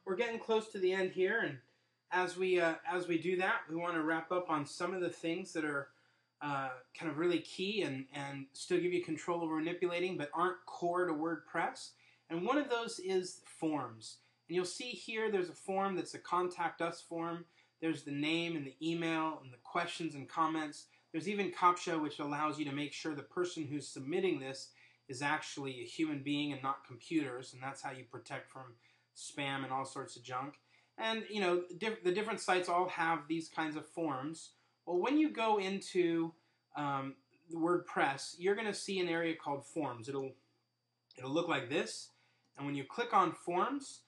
we're getting close to the end here, and as we do that, we want to wrap up on some of the things that are kind of really key and still give you control over manipulating, but aren't core to WordPress. And one of those is forms. And you'll see here there's a form that's a contact us form. There's the name and the email and the questions and comments. There's even CAPTCHA, which allows you to make sure the person who's submitting this is actually a human being and not computers, and that's how you protect from spam and all sorts of junk. And you know, the different sites all have these kinds of forms. Well, when you go into WordPress, you're going to see an area called Forms. It'll look like this, and when you click on Forms,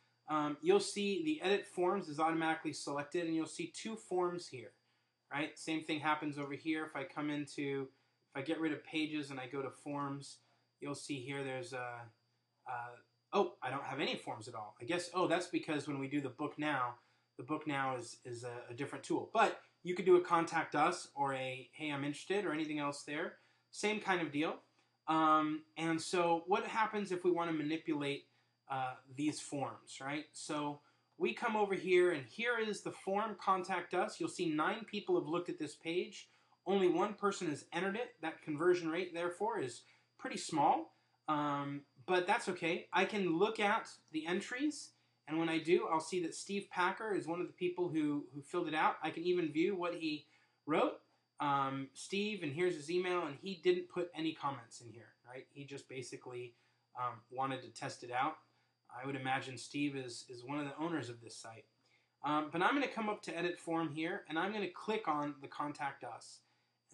you'll see the Edit Forms is automatically selected, and you'll see two forms here. Right? Same thing happens over here. If I get rid of Pages and I go to Forms, you'll see here there's oh, I don't have any forms at all. I guess, oh, that's because when we do the book now is a different tool. But you could do a contact us or a hey, I'm interested or anything else there. Same kind of deal. And so what happens if we want to manipulate these forms, right? So we come over here, and here is the form contact us. You'll see 9 people have looked at this page. Only 1 person has entered it. That conversion rate, therefore, is pretty small. But that's okay. I can look at the entries, and when I do, I'll see that Steve Packer is one of the people who filled it out. I can even view what he wrote. Steve, and here's his email, and he didn't put any comments in here, right? He just basically wanted to test it out. I would imagine Steve is one of the owners of this site. But I'm going to come up to Edit Form here, and I'm going to click on the Contact Us.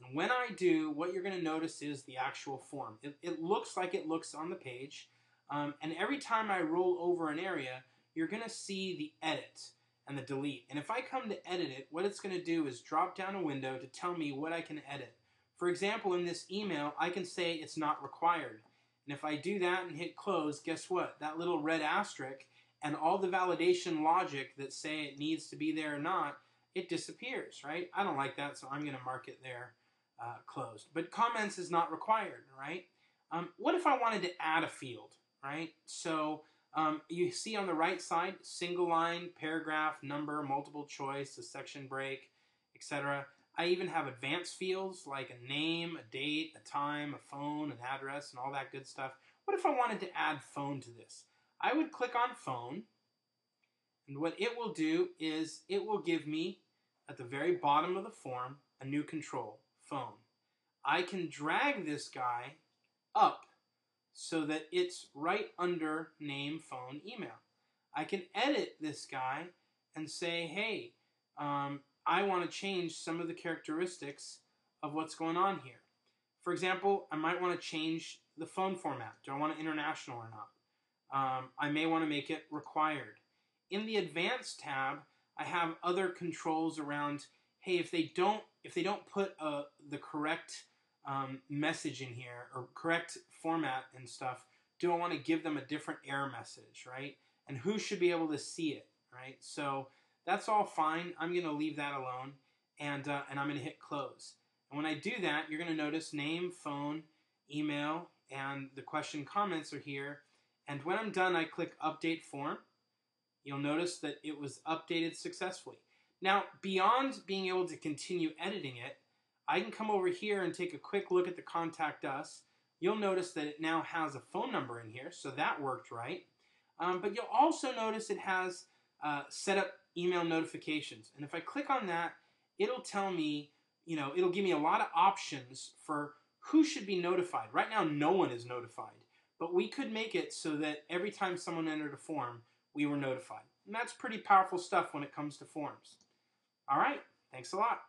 And when I do, what you're going to notice is the actual form. It looks like it looks on the page. And every time I roll over an area, you're going to see the edit and the delete. And if I come to edit it, what it's going to do is drop down a window to tell me what I can edit. For example, in this email, I can say it's not required. And if I do that and hit close, guess what? That little red asterisk and all the validation logic that say it needs to be there or not, it disappears, right? I don't like that, so I'm going to mark it there closed. But comments is not required, right? What if I wanted to add a field, right? So you see on the right side, single line, paragraph, number, multiple choice, a section break, etc. I even have advanced fields like a name, a date, a time, a phone, an address, and all that good stuff. What if I wanted to add phone to this? I would click on phone, and what it will do is it will give me, at the very bottom of the form, a new control, phone. I can drag this guy up so that it's right under name, phone, email. I can edit this guy and say, hey, I want to change some of the characteristics of what's going on here. For example, I might want to change the phone format. Do I want it international or not? I may want to make it required. In the Advanced tab, I have other controls around, hey, if they don't put the correct message in here or correct format and stuff, do I want to give them a different error message, right? And who should be able to see it, right? So that's all fine. I'm going to leave that alone, and I'm going to hit close. And when I do that, you're going to notice name, phone, email, and the question comments are here. And when I'm done, I click Update Form. You'll notice that it was updated successfully. Now, beyond being able to continue editing it, I can come over here and take a quick look at the Contact Us. You'll notice that it now has a phone number in here, so that worked right. But you'll also notice it has set up email notifications. And if I click on that, it'll tell me, it'll give me a lot of options for who should be notified. Right now, no one is notified. But we could make it so that every time someone entered a form, we were notified. And that's pretty powerful stuff when it comes to forms. All right, thanks a lot.